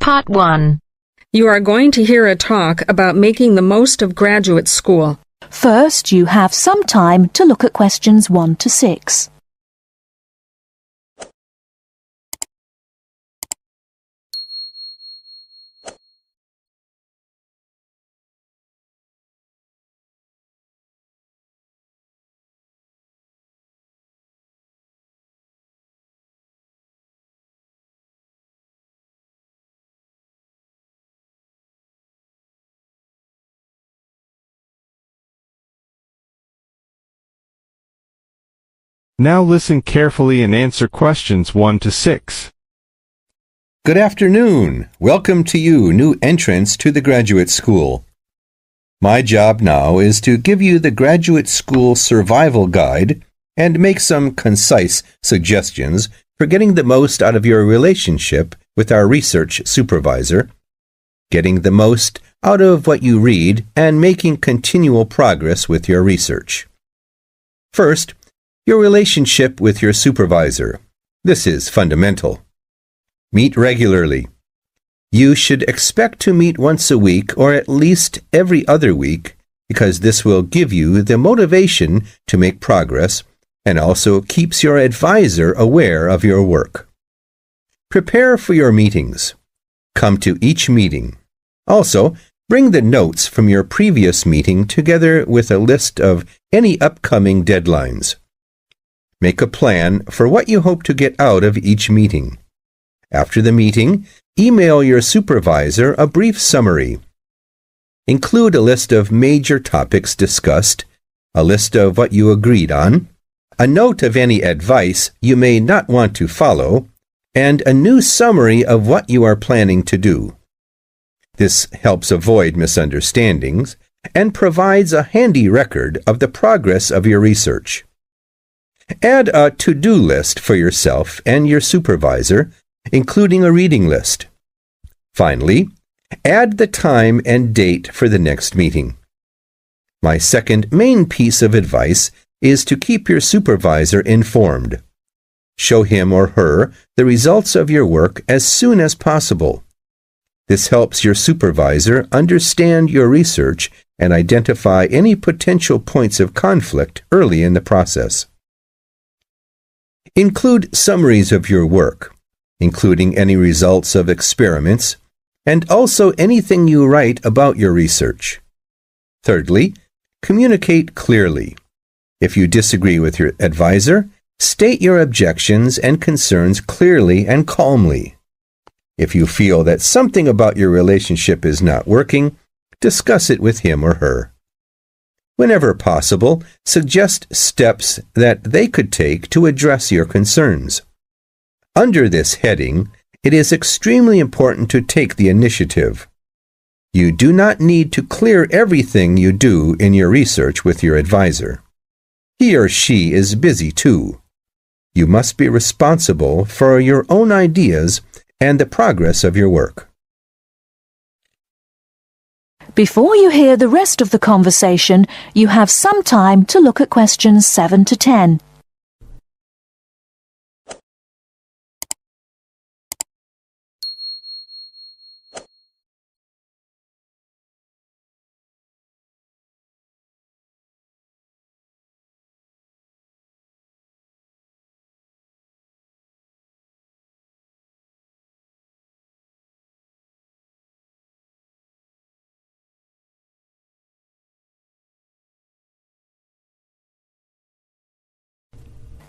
Part 1. You are going to hear a talk about making the most of graduate school. First, you have some time to look at questions 1 to 6. Now listen carefully and answer questions 1 to 6. Good afternoon. Welcome to you, new entrants to the graduate school. My job now is to give you the graduate school survival guide and make some concise suggestions for getting the most out of your relationship with our research supervisor, getting the most out of what you read, and making continual progress with your research. First, your relationship with your supervisor. This is fundamental. Meet regularly. You should expect to meet once a week or at least every other week because this will give you the motivation to make progress and also keeps your advisor aware of your work. Prepare for your meetings. Come to each meeting. Also, bring the notes from your previous meeting together with a list of any upcoming deadlines. Make a plan for what you hope to get out of each meeting. After the meeting, email your supervisor a brief summary. Include a list of major topics discussed, a list of what you agreed on, a note of any advice you may not want to follow, and a new summary of what you are planning to do. This helps avoid misunderstandings and provides a handy record of the progress of your research. Add a to-do list for yourself and your supervisor, including a reading list. Finally, add the time and date for the next meeting. My second main piece of advice is to keep your supervisor informed. Show him or her the results of your work as soon as possible. This helps your supervisor understand your research and identify any potential points of conflict early in the process. Include summaries of your work, including any results of experiments, and also anything you write about your research. Thirdly, communicate clearly. If you disagree with your advisor, state your objections and concerns clearly and calmly. If you feel that something about your relationship is not working, discuss it with him or her. Whenever possible, suggest steps that they could take to address your concerns. Under this heading, it is extremely important to take the initiative. You do not need to clear everything you do in your research with your advisor. He or she is busy too. You must be responsible for your own ideas and the progress of your work. Before you hear the rest of the conversation, you have some time to look at questions 7 to 10.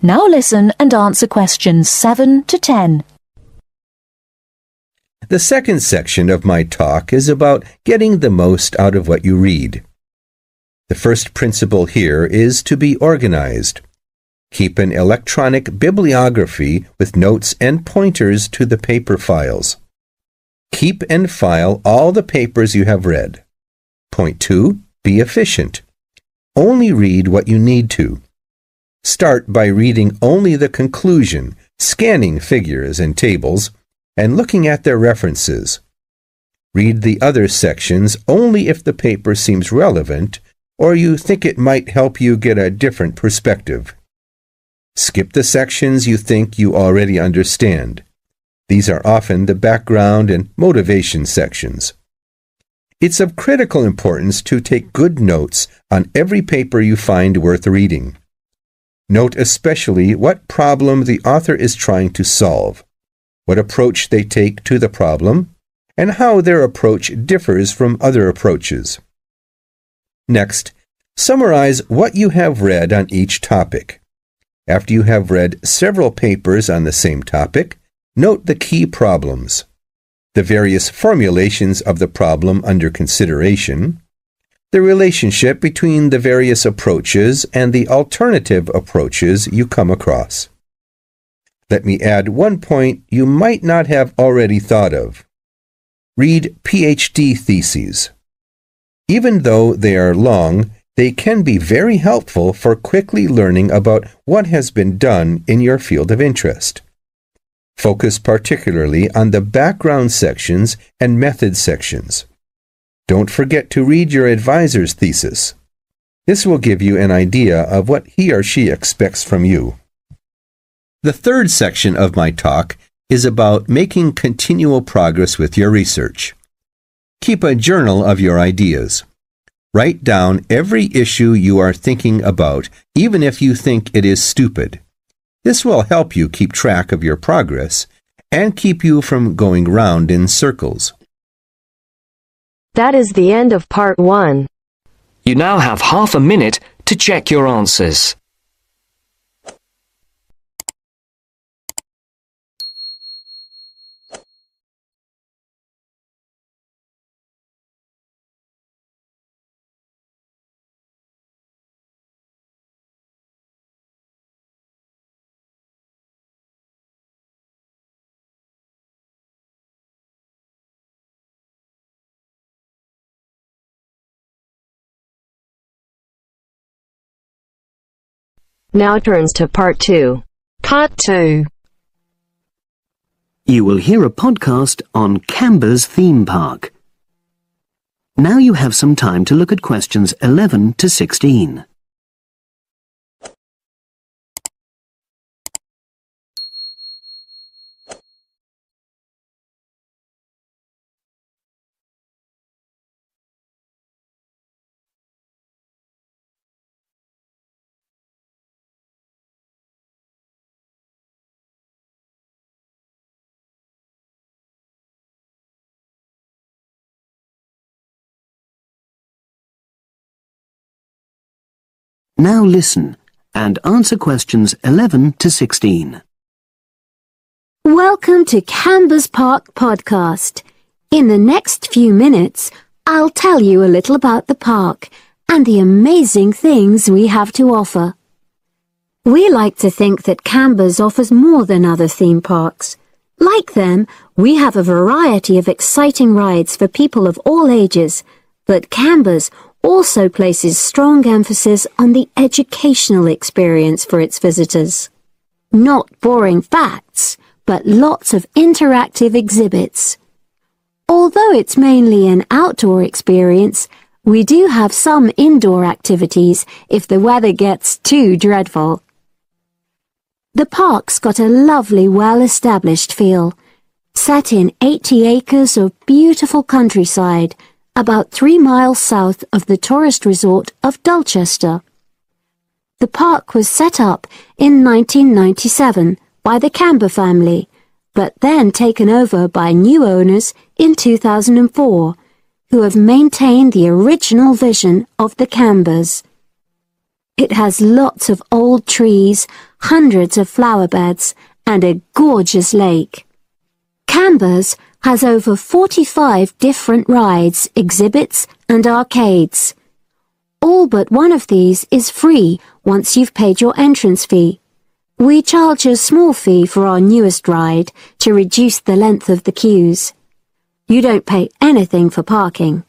Now listen and answer questions 7 to 10. The second section of my talk is about getting the most out of what you read. The first principle here is to be organized. Keep an electronic bibliography with notes and pointers to the paper files. Keep and file all the papers you have read. Point 2. Be efficient. Only read what you need to. Start by reading only the conclusion, scanning figures and tables, and looking at their references. Read the other sections only if the paper seems relevant or you think it might help you get a different perspective. Skip the sections you think you already understand. These are often the background and motivation sections. It's of critical importance to take good notes on every paper you find worth reading. Note especially what problem the author is trying to solve, what approach they take to the problem, and how their approach differs from other approaches. Next, summarize what you have read on each topic. After you have read several papers on the same topic, note the key problems, the various formulations of the problem under consideration, the relationship between the various approaches and the alternative approaches you come across. Let me add one point you might not have already thought of. Read PhD theses. Even though they are long, they can be very helpful for quickly learning about what has been done in your field of interest. Focus particularly on the background sections and method sections. Don't forget to read your advisor's thesis. This will give you an idea of what he or she expects from you. The third section of my talk is about making continual progress with your research. Keep a journal of your ideas. Write down every issue you are thinking about, even if you think it is stupid. This will help you keep track of your progress and keep you from going round in circles. That is the end of part 1. You now have half a minute to check your answers. Now turns to part 2. Part 2. You will hear a podcast on Camber's theme park. Now you have some time to look at questions 11 to 16. Now listen and answer questions 11 to 16. Welcome to Camber's Park podcast. In the next few minutes, I'll tell you a little about the park and the amazing things we have to offer. We like to think that Camber's offers more than other theme parks. Like them, we have a variety of exciting rides for people of all ages, but Camber's also places strong emphasis on the educational experience for its visitors. Not boring facts, but lots of interactive exhibits. Although it's mainly an outdoor experience, we do have some indoor activities if the weather gets too dreadful. The park's got a lovely, well-established feel, set in 80 acres of beautiful countryside, about 3 miles south of the tourist resort of Dulchester. The park was set up in 1997 by the Camber family, but then taken over by new owners in 2004, who have maintained the original vision of the Cambers. It has lots of old trees, hundreds of flower beds, and a gorgeous lake. Cambers has over 45 different rides, exhibits, and arcades. All but one of these is free once you've paid your entrance fee. We charge a small fee for our newest ride to reduce the length of the queues. You don't pay anything for parking.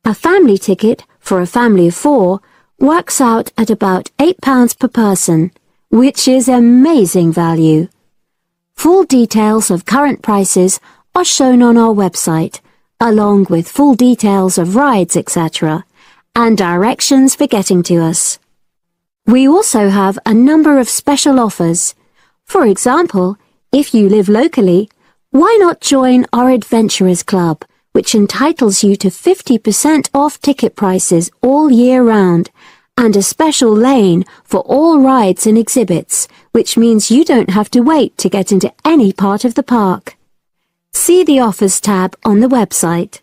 A family ticket for a family of 4 works out at about £8 per person, which is amazing value. Full details of current prices are shown on our website, along with full details of rides, etc., and directions for getting to us. We also have a number of special offers. For example, if you live locally, Why not join our Adventurers Club, which entitles you to 50% off ticket prices all year round, and a special lane for all rides and exhibits, which means you don't have to wait to get into any part of the park. See the Offers tab on the website.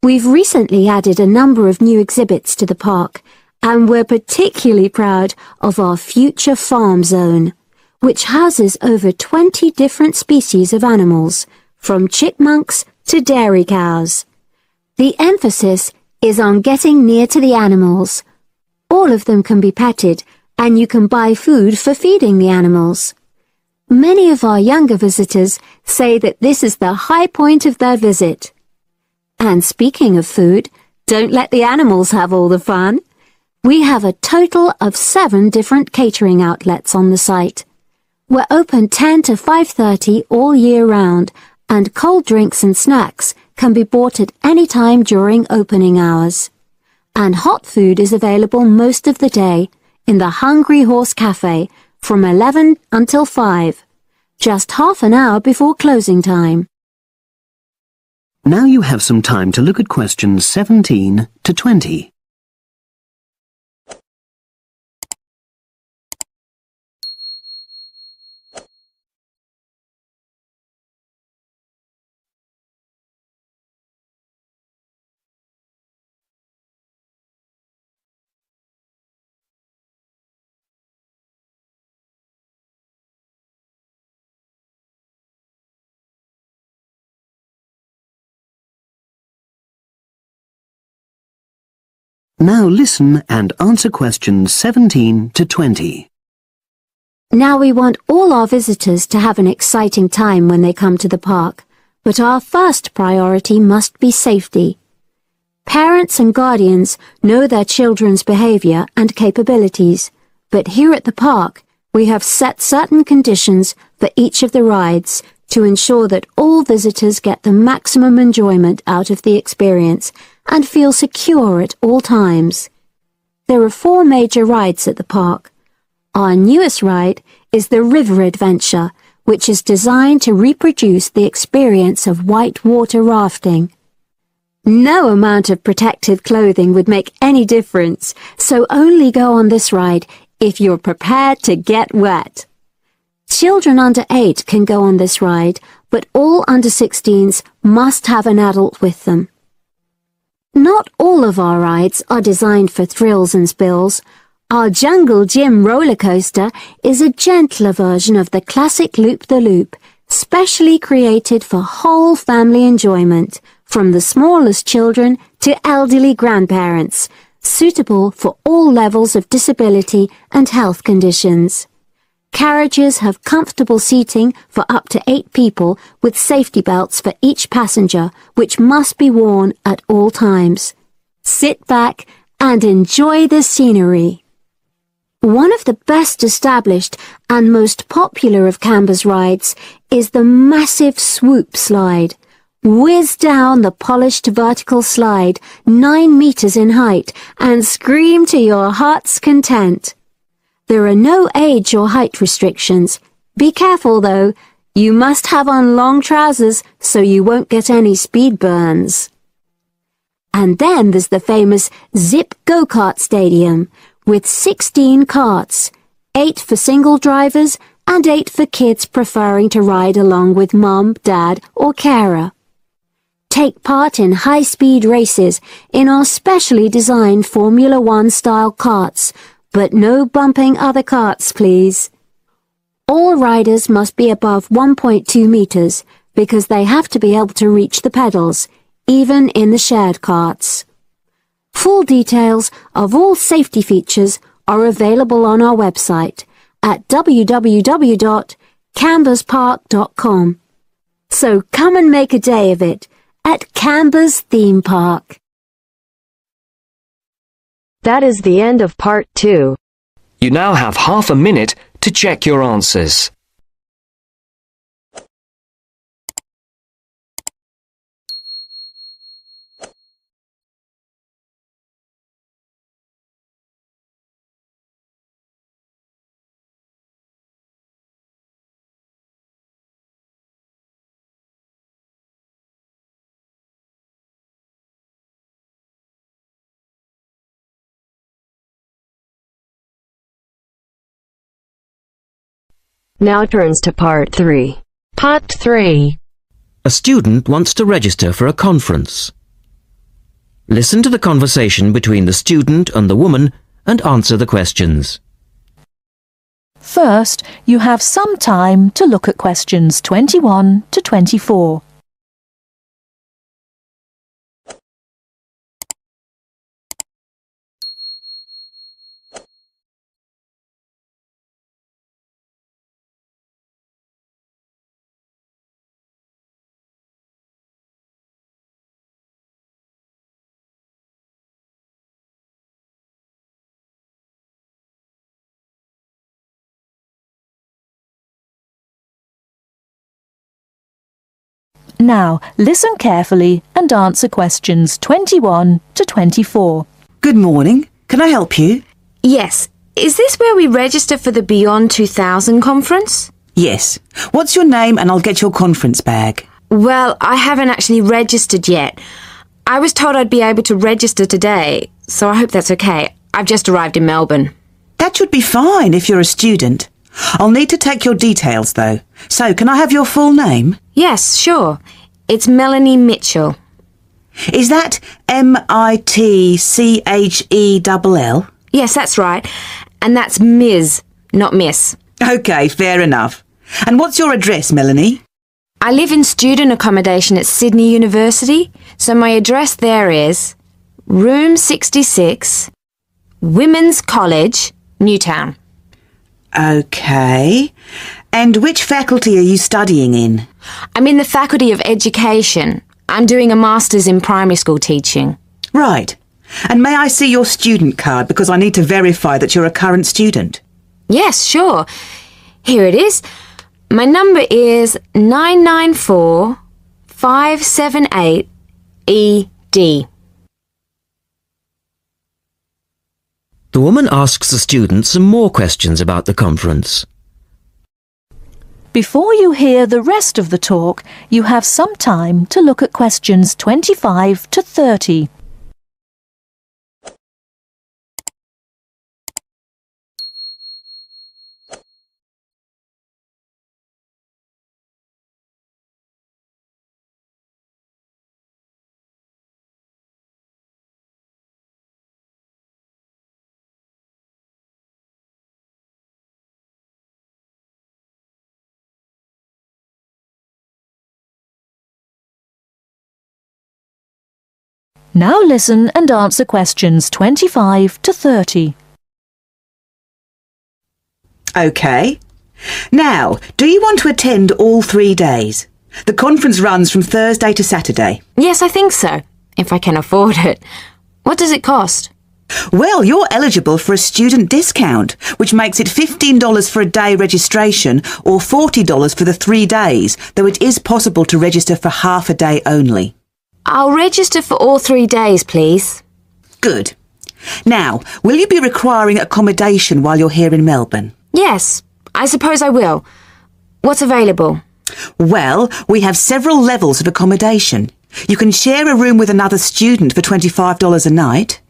We've recently added a number of new exhibits to the park, and we're particularly proud of our Future Farm Zone, which houses over 20 different species of animals, from chipmunks to dairy cows. The emphasis is on getting near to the animals. All of them can be petted, and you can buy food for feeding the animals. Many of our younger visitors say that this is the high point of their visit. And speaking of food, don't let the animals have all the fun. We have a total of 7 different catering outlets on the site. We're open 10 to 5:30 all year round, and cold drinks and snacks can be bought at any time during opening hours. And hot food is available most of the day in the Hungry Horse Cafe from 11 until 5, just half an hour before closing time. Now you have some time to look at questions 17 to 20. Now listen and answer questions 17 to 20. Now we want all our visitors to have an exciting time when they come to the park, but our first priority must be safety. Parents and guardians know their children's behavior and capabilities, but here at the park, we have set certain conditions for each of the rides to ensure that all visitors get the maximum enjoyment out of the experience and feel secure at all times. There are 4 major rides at the park. Our newest ride is the River Adventure, which is designed to reproduce the experience of whitewater rafting. No amount of protective clothing would make any difference, so only go on this ride if you're prepared to get wet. Children under 8 can go on this ride, but all under 16s must have an adult with them. Not all of our rides are designed for thrills and spills. Our Jungle Gym roller coaster is a gentler version of the classic Loop-the-Loop, specially created for whole family enjoyment, from the smallest children to elderly grandparents, suitable for all levels of disability and health conditions. Carriages have comfortable seating for up to 8 people with safety belts for each passenger, which must be worn at all times. Sit back and enjoy the scenery. One of the best established and most popular of Canberra's rides is the massive Swoop slide. Whiz down the polished vertical slide 9 meters in height and scream to your heart's content. There are no age or height restrictions. Be careful though, you must have on long trousers so you won't get any speed burns. And then there's the famous Zip Go-Kart Stadium with 16 karts, 8 for single drivers and 8 for kids preferring to ride along with mum, dad or carer. Take part in high-speed races in our specially designed Formula One style karts, but no bumping other karts, please. All riders must be above 1.2 meters because they have to be able to reach the pedals, even in the shared karts. Full details of all safety features are available on our website at www.camberspark.com. So come and make a day of it at Canberra's Theme Park. That is the end of part 2. You now have half a minute to check your answers. Now turns to part 3. Part 3. A student wants to register for a conference. Listen to the conversation between the student and the woman and answer the questions. First, you have some time to look at questions 21 to 24. Now, listen carefully and answer questions 21 to 24. Good morning. Can I help you? Yes. Is this where we register for the Beyond 2000 conference? Yes. What's your name and I'll get your conference bag. Well, I haven't actually registered yet. I was told I'd be able to register today, so I hope that's okay. I've just arrived in Melbourne. That should be fine if you're a student. I'll need to take your details though. So, can I have your full name? Yes, sure. It's Melanie Mitchell. Is that Mitchell? Yes, that's right. And that's Ms., not Miss. Okay, fair enough. And what's your address, Melanie? I live in student accommodation at Sydney University, so my address there is Room 66, Women's College, Newtown. Okay. And which faculty are you studying in? I'm in the Faculty of Education. I'm doing a Master's in Primary School Teaching. Right. And may I see your student card because I need to verify that you're a current student? Yes, sure. Here it is. My number is 994578ED. The woman asks the student some more questions about the conference. Before you hear the rest of the talk, you have some time to look at questions 25 to 30. Now listen and answer questions 25 to 30. Okay. Now, do you want to attend all 3 days? The conference runs from Thursday to Saturday. Yes, I think so, if I can afford it. What does it cost? Well, you're eligible for a student discount, which makes it $15 for a day registration or $40 for the 3 days, though it is possible to register for half a day only. I'll register for all 3 days, please. Good. Now, will you be requiring accommodation while you're here in Melbourne? Yes, I suppose I will. What's available? Well, we have several levels of accommodation. You can share a room with another student for $25 a night.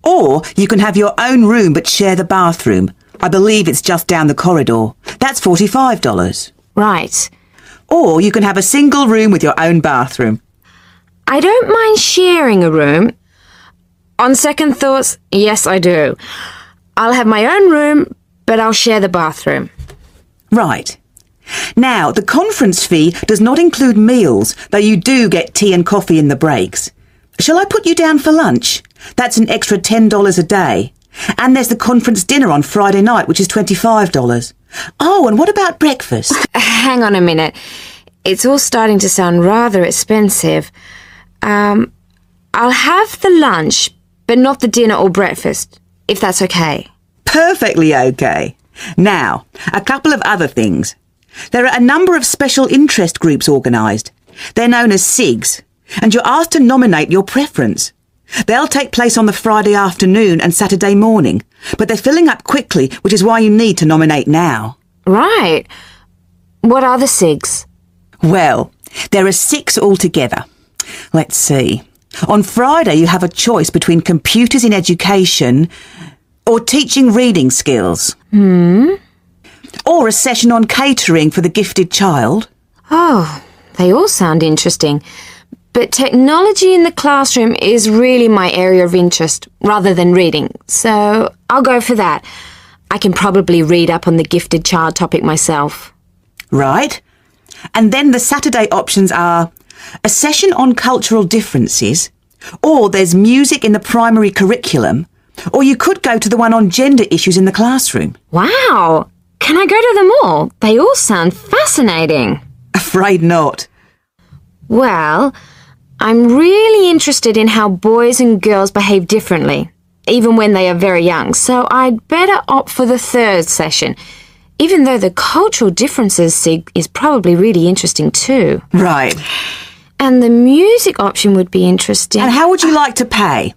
Or you can have your own room but share the bathroom. I believe it's just down the corridor. That's $45. Right. Or you can have a single room with your own bathroom. I don't mind sharing a room. On second thoughts, yes, I do. I'll have my own room, but I'll share the bathroom. Right. Now, the conference fee does not include meals, though you do get tea and coffee in the breaks. Shall I put you down for lunch? That's an extra $10 a day. And there's the conference dinner on Friday night, which is $25. Oh, and what about breakfast? Hang on a minute. It's all starting to sound rather expensive. I'll have the lunch, but not the dinner or breakfast, if that's okay. Perfectly okay. Now, a couple of other things. There are a number of special interest groups organised. They're known as SIGs, and you're asked to nominate your preference. They'll take place on the Friday afternoon and Saturday morning, but they're filling up quickly, which is why you need to nominate now. Right. What are the SIGs? Well, there are 6 altogether. Let's see. On Friday, you have a choice between computers in education or teaching reading skills. Or a session on catering for the gifted child. Oh, they all sound interesting. But technology in the classroom is really my area of interest, rather than reading. So I'll go for that. I can probably read up on the gifted child topic myself. Right. And then the Saturday options are a session on cultural differences, or there's music in the primary curriculum, or you could go to the one on gender issues in the classroom. Wow! Can I go to them all? They all sound fascinating. Afraid not. Well, I'm really interested in how boys and girls behave differently, even when they are very young, so I'd better opt for the third session, even though the cultural differences sig is probably really interesting too. Right. And the music option would be interesting. And how would you like to pay?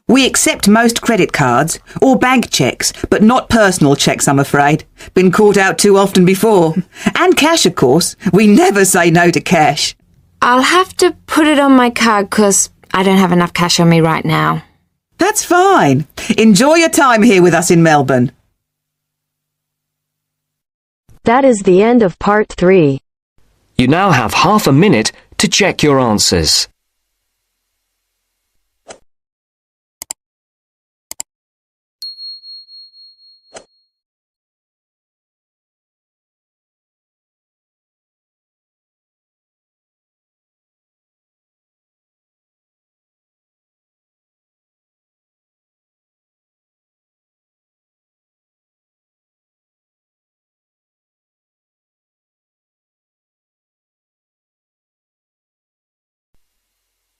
We accept most credit cards or bank cheques, but not personal cheques, I'm afraid. Been caught out too often before. And cash, of course. We never say no to cash. I'll have to put it on my card 'cause I don't have enough cash on me right now. That's fine. Enjoy your time here with us in Melbourne. That is the end of part 3. You now have half a minute to check your answers.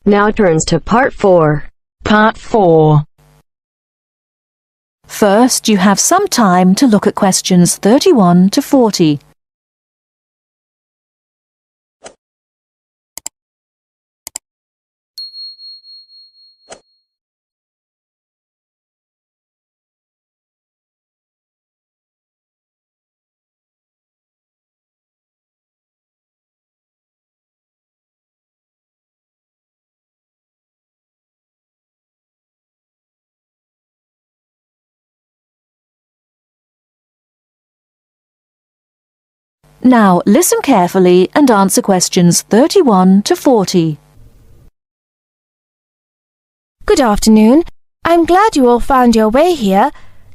Now turns to part 4. Part 4. First, you have some time to look at questions 31 to 40. Now listen carefully and answer questions 31 to 40. Good afternoon. I'm glad you all found your way here.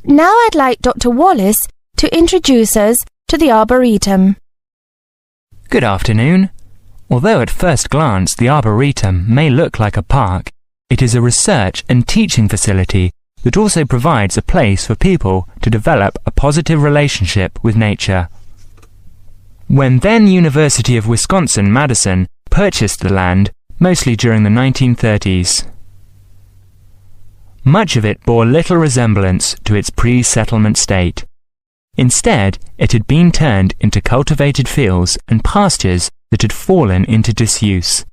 Now I'd like Dr. Wallace to introduce us to the Arboretum. Good afternoon. Although at first glance the Arboretum may look like a park, it is a research and teaching facility that also provides a place for people to develop a positive relationship with nature. When then University of Wisconsin-Madison purchased the land, mostly during the 1930s, much of it bore little resemblance to its pre-settlement state. Instead, it had been turned into cultivated fields and pastures that had fallen into disuse.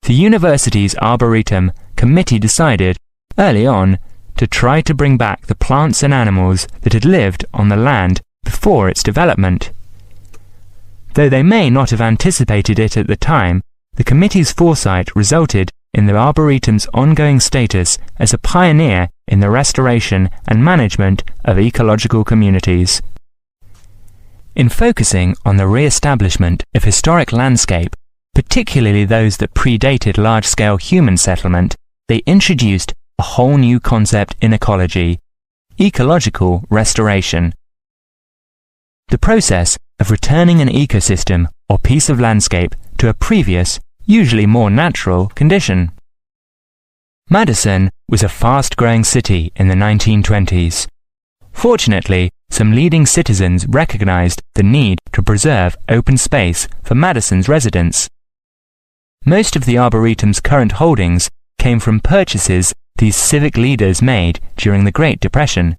The university's Arboretum committee decided, early on, to try to bring back the plants and animals that had lived on the land before its development. Though they may not have anticipated it at the time, the committee's foresight resulted in the Arboretum's ongoing status as a pioneer in the restoration and management of ecological communities. In focusing on the re-establishment of historic landscape, particularly those that predated large-scale human settlement, they introduced a whole new concept in ecology: ecological restoration. The process of returning an ecosystem or piece of landscape to a previous, usually more natural, condition. Madison was a fast-growing city in the 1920s. Fortunately, some leading citizens recognized the need to preserve open space for Madison's residents. Most of the Arboretum's current holdings came from purchases these civic leaders made during the Great Depression.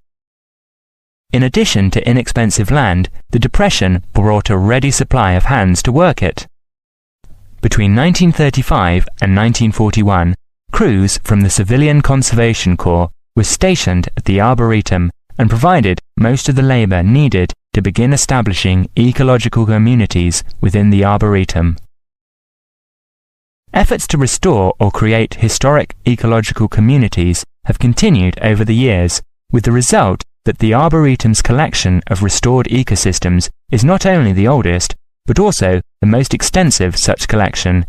In addition to inexpensive land, the Depression brought a ready supply of hands to work it. Between 1935 and 1941, crews from the Civilian Conservation Corps were stationed at the Arboretum and provided most of the labour needed to begin establishing ecological communities within the Arboretum. Efforts to restore or create historic ecological communities have continued over the years, with the result that the Arboretum's collection of restored ecosystems is not only the oldest, but also the most extensive such collection.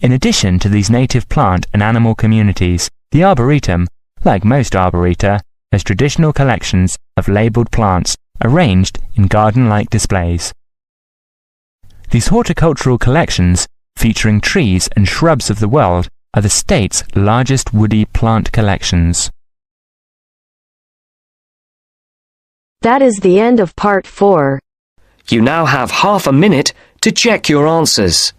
In addition to these native plant and animal communities, the Arboretum, like most arboreta, has traditional collections of labelled plants arranged in garden-like displays. These horticultural collections, featuring trees and shrubs of the world, are the state's largest woody plant collections. That is the end of part 4. You now have half a minute to check your answers.